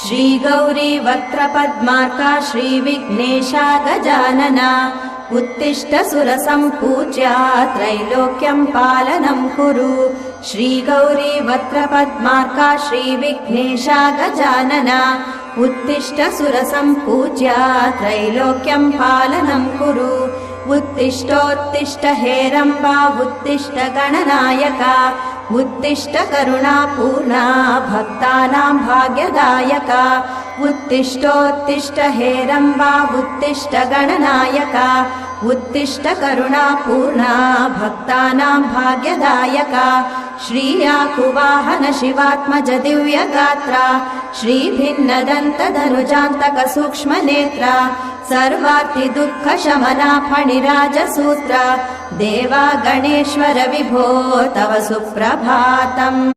श्रीगौरी वक्त्रपद्मार्का श्रीविघ्नेशा गजानना उत्तिष्ठ सुरसम्पूज्या त्रैलोक्यं पालनं कुरु। श्रीगौरी वक्त्रपद्मार्का श्रीविघ्नेशा गजानना उत्तिष्ठ सुरसम्पूज्या त्रैलोक्यं पालनं कुरु। उत्तिष्ठोत्तिष्ठ हेरम्बा उत्तिष्ठ गणनायका उत्तिष्ठ करुणापूर्णा भक्तानां भाग्यदायका। उत्तिष्ठोत्तिष्ठ हेरम्बा उत्तिष्ठ गणनायका उत्तिष्ठ करुणापूर्णा भक्तानां भाग्यदायका। श्रीयाकुवाहन शिवात्मज दिव्यगात्रा श्रीभिन्नदन्त धनुजान्तक सूक्ष्मनेत्रा सर्वार्ति दुःखशमना फणिराजसूत्रा देवा गणेश्वर विभो तव सुप्रभातम्।